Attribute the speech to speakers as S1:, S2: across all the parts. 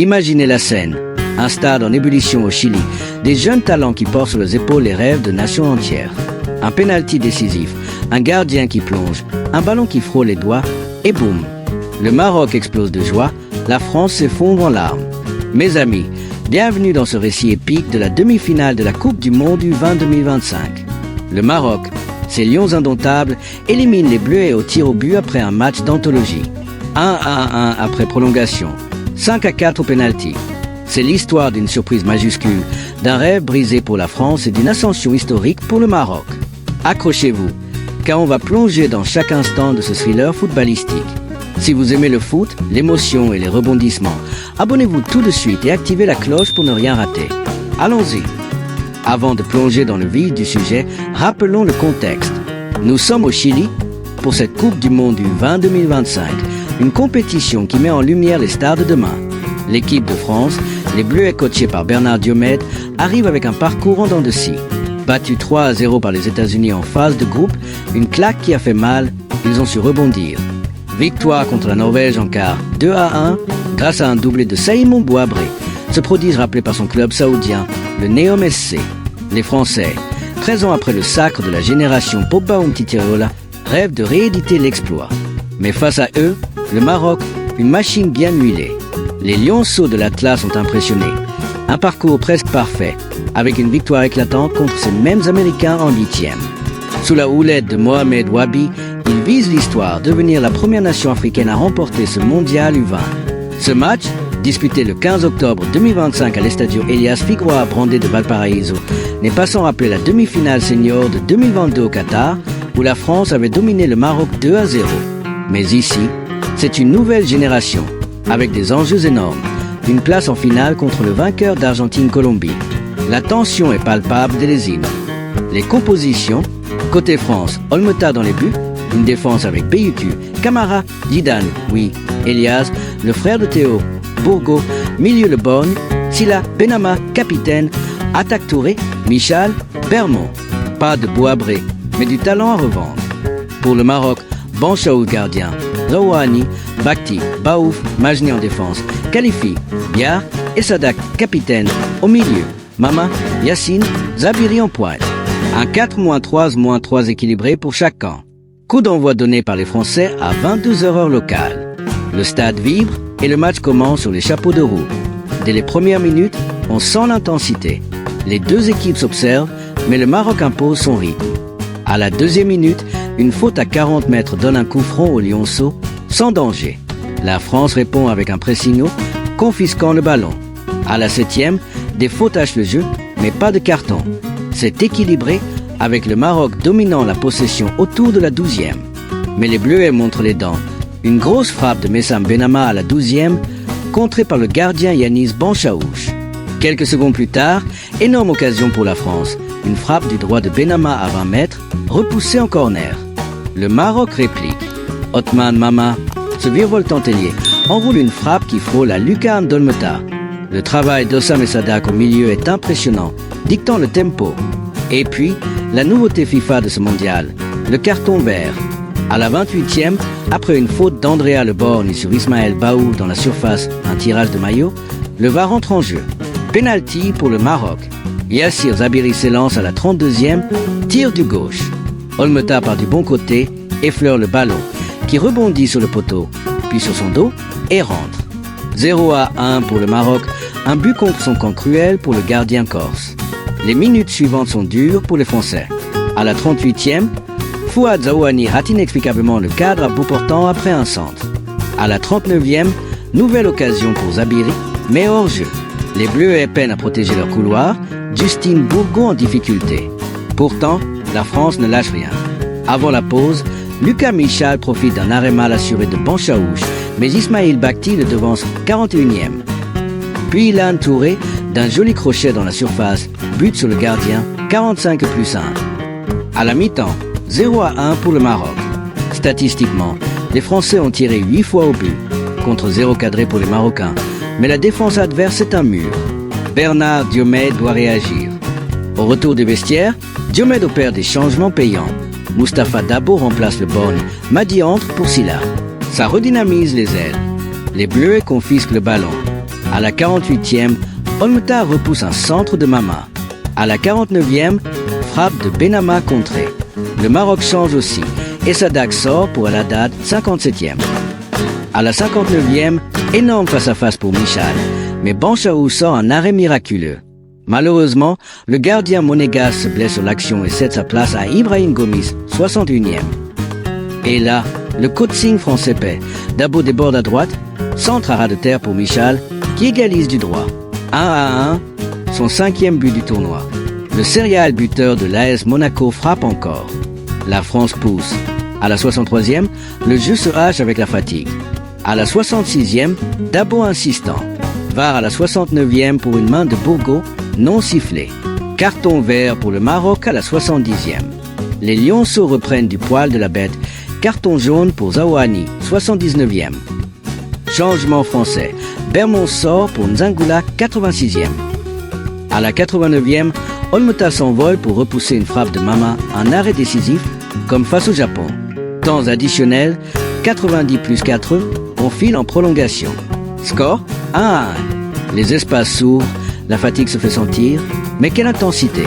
S1: Imaginez la scène. Un stade en ébullition au Chili. Des jeunes talents qui portent sur leurs épaules les rêves de nations entières. Un pénalty décisif. Un gardien qui plonge. Un ballon qui frôle les doigts. Et boum. Le Maroc explose de joie. La France s'effondre en larmes. Mes amis, bienvenue dans ce récit épique de la demi-finale de la Coupe du Monde U20 2025. Le Maroc, ses lions indomptables, élimine les Bleus au tir au but après un match d'anthologie. 1-1 après prolongation. 5-4 au pénalty. C'est l'histoire d'une surprise majuscule, d'un rêve brisé pour la France et d'une ascension historique pour le Maroc. Accrochez-vous, car on va plonger dans chaque instant de ce thriller footballistique. Si vous aimez le foot, l'émotion et les rebondissements, abonnez-vous tout de suite et activez la cloche pour ne rien rater. Allons-y. Avant de plonger dans le vif du sujet, rappelons le contexte. Nous sommes au Chili pour cette Coupe du Monde U20 2025, une compétition qui met en lumière les stars de demain. L'équipe de France, les Bleus coachés par Bernard Diomède, arrive avec un parcours en dents de scie. Battus 3-0 par les États-Unis en phase de groupe, une claque qui a fait mal, ils ont su rebondir. Victoire contre la Norvège en quart 2-1 grâce à un doublé de Saïmon Bouabré, ce prodige rappelé par son club saoudien, le Neom SC. Les Français, 13 ans après le sacre de la génération Pogba Umtiti-Raiola, rêvent de rééditer l'exploit. Mais face à eux, le Maroc, une machine bien huilée. Les lionceaux de l'Atlas ont impressionné. Un parcours presque parfait, avec une victoire éclatante contre ces mêmes Américains en 8e. Sous la houlette de Mohamed Wabi, ils visent l'histoire, devenir la première nation africaine à remporter ce mondial U20. Ce match, disputé le 15 octobre 2025 à l'Estadio Elias Figueroa Brandé de Valparaiso, n'est pas sans rappeler la demi-finale senior de 2022 au Qatar, où la France avait dominé le Maroc 2-0. Mais ici, c'est une nouvelle génération, avec des enjeux énormes. Une place en finale contre le vainqueur d'Argentine-Colombie. La tension est palpable dès les hymnes. Les compositions, côté France, Olmeta dans les buts, une défense avec Beyuku, Camara, Zidane, oui, Elias, le frère de Théo, Bourgo, milieu Le Borgne, Silla, Benama, capitaine, attaque Touré, Michal, Bermond. Pas de Bouabré, mais du talent à revendre. Pour le Maroc, Banchaoui gardien, Rouhani, Bakti, Baouf, Majni en défense, Khalifi, Biar et Sadak capitaine. Au milieu, Mama, Yassine, Zabiri en pointe. Un 4-3-3 équilibré pour chaque camp. Coup d'envoi donné par les Français à 22h heure locale. Le stade vibre et le match commence sur les chapeaux de roue. Dès les premières minutes, on sent l'intensité. Les deux équipes s'observent, mais le Maroc impose son rythme. À la deuxième minute, une faute à 40 mètres donne un coup franc aux lionceaux, sans danger. La France répond avec un pressing haut, confisquant le ballon. À la 7e, des fautes tâchent le jeu, mais pas de carton. C'est équilibré, avec le Maroc dominant la possession autour de la 12e. Mais les Bleuets montrent les dents. Une grosse frappe de Messam Benama à la 12e, contrée par le gardien Yanis Banchaouch. Quelques secondes plus tard, énorme occasion pour la France. Une frappe du droit de Benama à 20 mètres, repoussée en corner. Le Maroc réplique. Othman Mama, ce virevoltant ailier, enroule une frappe qui frôle la lucarne d'Olmeta. Le travail d'Ossam et Sadak au milieu est impressionnant, dictant le tempo. Et puis, la nouveauté FIFA de ce mondial, le carton vert. À la 28e, après une faute d'Andrea Le Borgne sur Ismaël Baou dans la surface, un tirage de maillot, le VAR entre en jeu. Penalty pour le Maroc. Yassir Zabiri s'élance à la 32e, tire du gauche. Olmeta part du bon côté, effleure le ballon, qui rebondit sur le poteau, puis sur son dos et rentre. 0-1 pour le Maroc, un but contre son camp cruel pour le gardien corse. Les minutes suivantes sont dures pour les Français. À la 38e, Fouad Zaouani rate inexplicablement le cadre à bout portant après un centre. À la 39e, nouvelle occasion pour Zabiri, mais hors jeu. Les Bleus peinent à protéger leur couloir, Justine Bourgo en difficulté. Pourtant, la France ne lâche rien. Avant la pause, Lucas Michal profite d'un arrêt mal assuré de Banchaouch, mais Ismail Bakti le devance 41e. Puis Ilan Touré, d'un joli crochet dans la surface, bute sur le gardien, 45+1. À la mi-temps, 0-1 pour le Maroc. Statistiquement, les Français ont tiré 8 fois au but, contre 0 cadré pour les Marocains. Mais la défense adverse est un mur. Bernard Diomède doit réagir. Au retour des vestiaires, Diomède opère des changements payants. Mustapha Dabo remplace le Borgne, Madi entre pour Silla. Ça redynamise les ailes. Les Bleus confisquent le ballon. À la 48e, Olmeta repousse un centre de Mama. À la 49e, frappe de Benama contrée. Le Maroc change aussi et Sadak sort pour El Haddad, 57e. À la 59e, énorme face-à-face pour Michal, mais Benchaoui sort un arrêt miraculeux. Malheureusement, le gardien monégasque se blesse sur l'action et cède sa place à Ibrahim Gomis, 61e. Et là, le coaching français paie. Dabo déborde à droite, centre à ras de terre pour Michal, qui égalise du droit. 1-1, son 5e but du tournoi. Le serial buteur de l'AS Monaco frappe encore. La France pousse. À la 63e, le jeu se hache avec la fatigue. À la 66e, Dabo insistant. VAR à la 69e pour une main de Bourgault non sifflée. Carton vert pour le Maroc à la 70e. Les Lionceaux reprennent du poil de la bête. Carton jaune pour Zaouani, 79e. Changement français. Bermond sort pour Nzangoula, 86e. À la 89e, Olmeta s'envole pour repousser une frappe de Mama, un arrêt décisif, comme face au Japon. Temps additionnel, 90 plus 4, on file en prolongation. Score 1-1. Les espaces s'ouvrent, la fatigue se fait sentir, mais quelle intensité.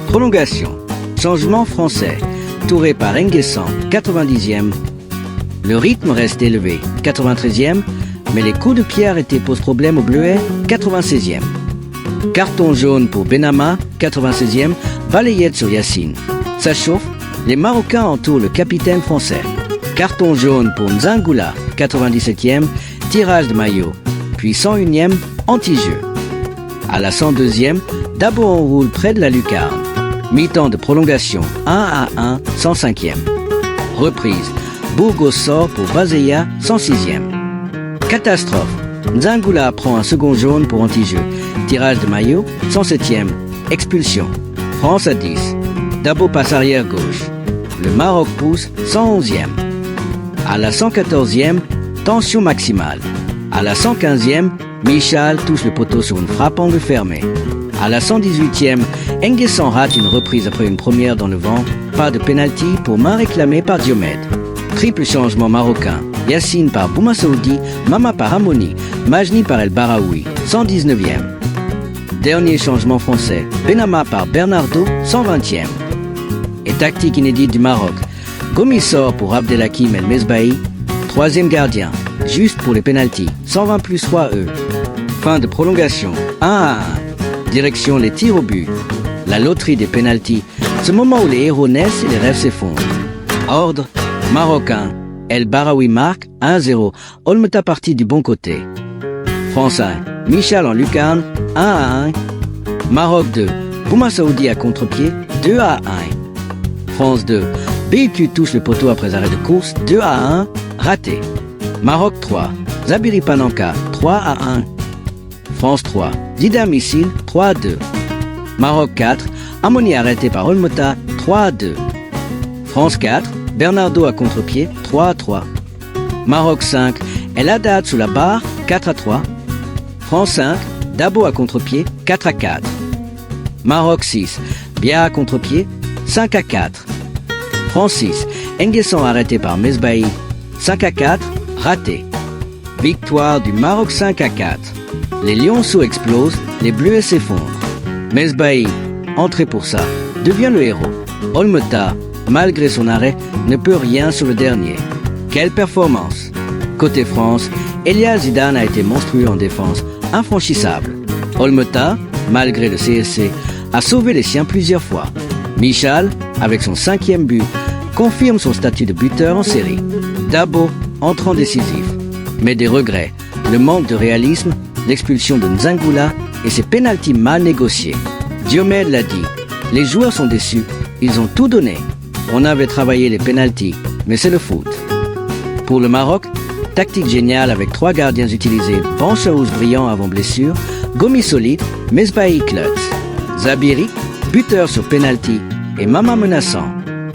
S1: Prolongation. Changement français. Touré par Nguessan, 90e. Le rythme reste élevé, 93e, mais les coups de pied arrêtés posent problème aux Bleuets, 96e. Carton jaune pour Benama, 96e, balayette sur Yacine. Ça chauffe, les Marocains entourent le capitaine français. Carton jaune pour Nzangoula, 97e, tirage de maillot. Puis 101e, anti-jeu. À la 102e, Dabo enroule près de la lucarne. Mi-temps de prolongation, 1-1, 105e. Reprise, Bourgault sort pour Bazeya, 106e. Catastrophe, Nzangoula prend un second jaune pour anti-jeu. Tirage de maillot, 107e. Expulsion, France à 10. Dabo passe arrière gauche. Le Maroc pousse, 111e. À la 114e, tension maximale. À la 115e, Michal touche le poteau sur une frappe angle fermé. À la 118e, Nguessan rate une reprise après une première dans le vent. Pas de pénalty pour main réclamée par Diomède. Triple changement marocain. Yacine par Bouma Saoudi, Mama par Amoni, Majni par El Baraoui, 119e. Dernier changement français. Benama par Bernardo, 120e. Et tactique inédite du Maroc. Gomis sort pour Abdelhakim El Mesbahi, troisième gardien. Juste pour les pénaltys, 120 plus 3 E. Fin de prolongation, 1-1. Direction les tirs au but. La loterie des pénaltys, ce moment où les héros naissent et les rêves s'effondrent. Ordre, Marocain. El Baraoui marque, 1-0. Olmeta parti du bon côté. France 1, Michal en lucarne, 1-1. Maroc 2, Bouma Saoudi à contre-pied, 2-1. France 2, BQ touche le poteau après arrêt de course, 2-1, raté. Maroc 3, Zabiri Pananka, 3-1. France 3, Dida Missile, 3-2. Maroc 4, Amoni arrêté par Olmeta, 3-2. France 4, Bernardo à contre-pied, 3-3. Maroc 5, El Haddad sous la barre, 4-3. France 5, Dabo à contre-pied, 4-4. Maroc 6, Bia à contre-pied, 5-4. France 6, Nguessan arrêté par Mesbahi, 5-4, raté. Victoire du Maroc 5-4. Les Lionceaux explosent, les Bleus s'effondrent. Mesbahi, entré pour ça, devient le héros. Olmeta, malgré son arrêt, ne peut rien sur le dernier. Quelle performance! Côté France, Elias Zidane a été monstrueux en défense, infranchissable. Olmeta, malgré le CSC, a sauvé les siens plusieurs fois. Michal, avec son 5e but, confirme son statut de buteur en série. Dabo, entrant décisif. Mais des regrets, le manque de réalisme, l'expulsion de Nzangoula et ses pénaltys mal négociés. Diomède l'a dit, les joueurs sont déçus, ils ont tout donné. On avait travaillé les pénaltys, mais c'est le foot. Pour le Maroc, tactique géniale avec 3 gardiens utilisés, Benchaoui brillant avant blessure, Gomis solide, Mesbahi klutz. Zabiri, buteur sur pénalty, et Mama menaçant.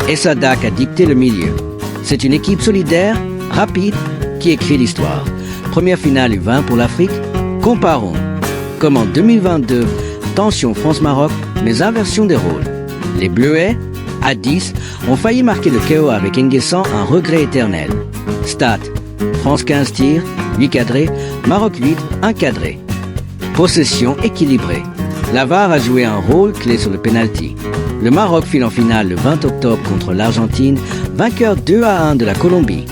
S1: Et Sadak a dicté le milieu. C'est une équipe solidaire, rapide, qui écrit l'histoire. Première finale U20 pour l'Afrique, comparons. Comme en 2022, tension France-Maroc, mais inversion des rôles. Les Bleuets, à 10, ont failli marquer le chaos avec Nguessan, un regret éternel. Stat, France 15 tirs, 8 cadrés, Maroc 8, 1 cadré. Possession équilibrée. La VAR a joué un rôle clé sur le penalty. Le Maroc file en finale le 20 octobre contre l'Argentine, vainqueur 2-1 de la Colombie.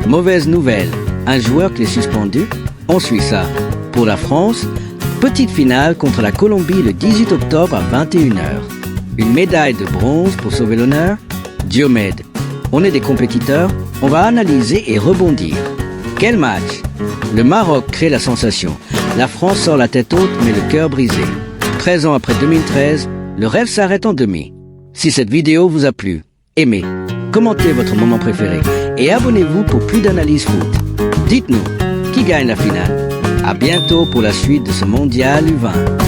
S1: Mauvaise nouvelle, un joueur clé suspendu. On suit ça. Pour la France, petite finale contre la Colombie le 18 octobre à 21h. Une médaille de bronze pour sauver l'honneur. Diomède. On est des compétiteurs, on va analyser et rebondir. Quel match! Le Maroc crée la sensation. La France sort la tête haute mais le cœur brisé. 13 ans après 2013, le rêve s'arrête en demi. Si cette vidéo vous a plu, aimez, commentez votre moment préféré et abonnez-vous pour plus d'analyses foot. Dites-nous, qui gagne la finale? À bientôt pour la suite de ce mondial U20.